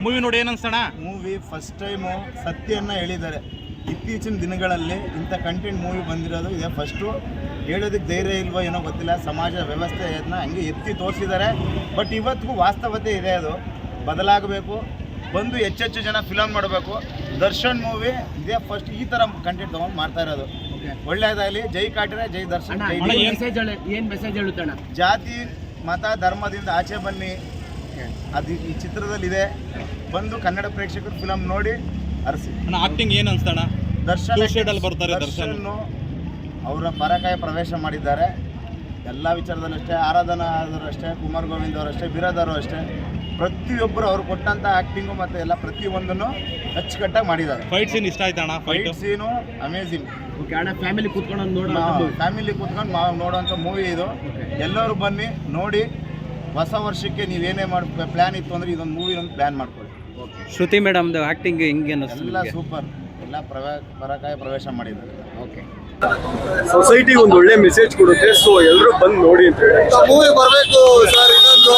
Movie ನೋಡಿ ಏನನ್ಸಣ? Movie first time ಸತ್ಯನ ಹೇಳಿದ್ದಾರೆ. ಇತ್ತೀಚಿನ ದಿನಗಳಲ್ಲಿ ಇಂಥ ಕಂಟೆಂಟ್ ಮೂವಿ ಬಂದಿರೋದು ಇದೆ ಫಸ್ಟು. ಹೇಳೋದಕ್ಕೆ ಧೈರ್ಯ ಇಲ್ವೋ ಏನೋ ಗೊತ್ತಿಲ್ಲ, ಸಮಾಜ ವ್ಯವಸ್ಥೆಯನ್ನ ಹಂಗೆ ಎತ್ತಿ ತೋರಿಸಿದ್ದಾರೆ. ಬಟ್ ಇವತ್ತಿಗೂ ವಾಸ್ತವತೆ ಇದೆ, ಅದು ಬದಲಾಗಬೇಕು. ಬಂದು ಹೆಚ್ಚೆಚ್ಚು ಜನ ಫಿಲಮ್ ಮಾಡಬೇಕು. ದರ್ಶನ್ ಮೂವಿ ಇದೇ ಫಸ್ಟ್ ಈ ಥರ ಕಂಟೆಂಟ್ ತೊಗೊಂಡು ಮಾಡ್ತಾ ಇರೋದು. ಒಳ್ಳೆಯದಾಗಲಿ. ಜೈ ಕಾಟ್ರೆ, ಜೈ ದರ್ಶನ್. ಏನು ಮೆಸೇಜ್ ಹೇಳುತ್ತಣ್ಣ? ಜಾತಿ ಮತ ಧರ್ಮದಿಂದ ಆಚೆ ಬನ್ನಿ, ಅದು ಈ ಚಿತ್ರದಲ್ಲಿದೆ. ಬಂದು ಕನ್ನಡ ಪ್ರೇಕ್ಷಕರು ಫಿಲಮ್ ನೋಡಿ ಅರಸಿ. ಆಕ್ಟಿಂಗ್ ಏನು ಅನ್ಸ್ತಣ್ಣ? ದರ್ಶನ್ ಅವರ ಪರಕಾಯ ಪ್ರವೇಶ ಮಾಡಿದ್ದಾರೆ. ಎಲ್ಲ ವಿಚಾರದಲ್ಲೂ ಅಷ್ಟೇ, ಆರಾಧನಾ ಆದರೂ ಅಷ್ಟೇ, ಕುಮಾರ್ ಗೋವಿಂದ್ ಅವರು ಅಷ್ಟೇ, ಬಿರಾದವರು ಅಷ್ಟೇ, ಪ್ರತಿಯೊಬ್ಬರು ಅವ್ರು ಕೊಟ್ಟಂಥ ಆ್ಯಕ್ಟಿಂಗು ಮತ್ತು ಎಲ್ಲ ಪ್ರತಿಯೊಂದನ್ನು ಅಚ್ಚುಕಟ್ಟಾಗಿ ಮಾಡಿದ್ದಾರೆ. ಫೈಟ್ ಸೀನ್ ಇಷ್ಟ ಆಯ್ತಣ್ಣ? Fight scene amazing. ಫ್ಯಾಮಿಲಿ ಕೂತ್ಕೊಂಡು ನೋಡೋಂಥ ಮೂವಿ ಇದು. ಎಲ್ಲರೂ ಬನ್ನಿ ನೋಡಿ. ಹೊಸ ವರ್ಷಕ್ಕೆ ನೀವೇನೇ ಪ್ಲ್ಯಾನ್ ಇತ್ತು ಅಂದರೆ ಇದೊಂದು ಮೂವಿ ಒಂದು ಪ್ಲ್ಯಾನ್ ಮಾಡ್ಕೊಳ್ಳಿ. ಶ್ರುತಿ ಮೇಡಮ್ದು ಆ್ಯಕ್ಟಿಂಗ್ ಹೆಂಗೆ ಅನ್ನಿಸ್ತು? ಎಲ್ಲ ಸೂಪರ್. ಎಲ್ಲ ಪರಕಾಯ ಪ್ರವೇಶ ಮಾಡಿದ್ದಾರೆ. ಓಕೆ. ಸೊಸೈಟಿ ಒಂದು ಒಳ್ಳೆ ಮೆಸೇಜ್ ಕೊಡುತ್ತೆ. ಸೊ ಎಲ್ಲರೂ ಬಂದು ನೋಡಿ ಅಂತ ಹೇಳಿ ಮೂವಿ ಬರಬೇಕು ಸರ್. ಇನ್ನೊಂದು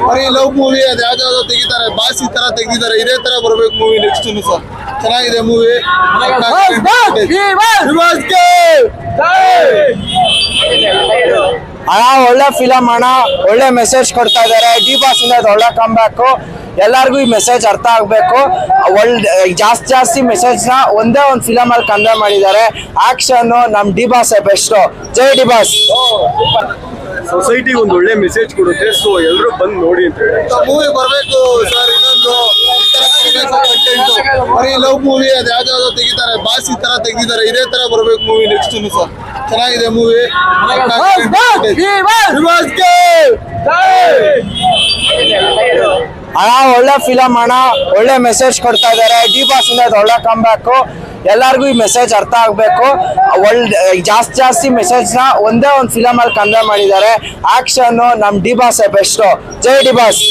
ಬರೀ ಲವ್ ಮೂವಿ ಅದು ಯಾವ್ದಾವ್ದೋ ತೆಗಿತಾರೆ, ಬಾಸ್ ಈ ತರ ತೆಗ್ದಿದ್ದಾರೆ. ಇದೇ ತರ ಬರ್ಬೇಕು ಮೂವಿ ನೆಕ್ಸ್ಟ್ ಸರ್. ಚೆನ್ನಾಗಿದೆ ಮೂವಿ. ಒಳ್ಳೆ ಫಿಲಮ್ ಅಣ್ಣ, ಒಳ್ಳೆ ಮೆಸೇಜ್ ಕೊಡ್ತಾ ಇದ್ದಾರೆ. ಡಿ ಬಾಸ್ ಇಂದ ಒಳ್ಳೆ ಕಮ್ ಬ್ಯಾಕ್. ಎಲ್ಲರಿಗೂ ಈ ಮೆಸೇಜ್ ಅರ್ಥ ಆಗಬೇಕು. ಜಾಸ್ತಿ ಮೆಸೇಜ್ ನ ಒಂದೇ ಒಂದು ಫಿಲಮ್ ಅಲ್ಲಿ ಕನ್ವೆ ಮಾಡಿದ್ದಾರೆ. ಆಕ್ಷನ್ ನಮ್ ಡಿ ಬಾಸ್ ಬೆಸ್ಟ್. ಜೈ ಡಿ ಬಾಸ್. ಸೊಸೈಟಿ ಒಂದು ಒಳ್ಳೆ ಮೆಸೇಜ್ ಕೊಡುತ್ತೆ. ಸೊ ಎಲ್ಲರೂ ಬಂದು ನೋಡಿ ಅಂತ ಹೇಳಿ ಮೂವಿ ಬರಬೇಕು ಸರ್. ಇನ್ನೊಂದು ಬರೀ ಲವ್ ಮೂವಿ ಅದು ಯಾವ್ದಾವ್ದೋ ತೆಗಿತಾರೆ, ಬಾಸ್ ಈ ತರ ತೆಗ್ದಿದ್ದಾರೆ. ಇದೇ ತರ ಬರ್ಬೇಕು ಮೂವಿ ನೆಕ್ಸ್ಟ್ ಸರ್. ಚೆನ್ನಾಗಿದೆ ಮೂವಿ. ಒಳ್ಳೆ ಫಿಲಮ್ ಅಣ್ಣ, ಒಳ್ಳೆ ಮೆಸೇಜ್ ಕೊಡ್ತಾ ಇದ್ದಾರೆ. ಡಿ ಬಾಸ್ ಇಂದ ಒಳ್ಳೆ ಕಮ್ ಬ್ಯಾಕ್. ಎಲ್ಲರಿಗೂ ಈ ಮೆಸೇಜ್ ಅರ್ಥ ಆಗಬೇಕು. ಜಾಸ್ತಿ ಮೆಸೇಜ್ ನ ಒಂದೇ ಒಂದು ಫಿಲಮ್ ಅಲ್ಲಿ ಕನ್ವೆ ಮಾಡಿದ್ದಾರೆ. ಆಕ್ಷನ್ ನಮ್ ಡಿ ಬಾಸ್ ಬೆಸ್ಟ್. ಜೈ ಡಿ ಬಾಸ್.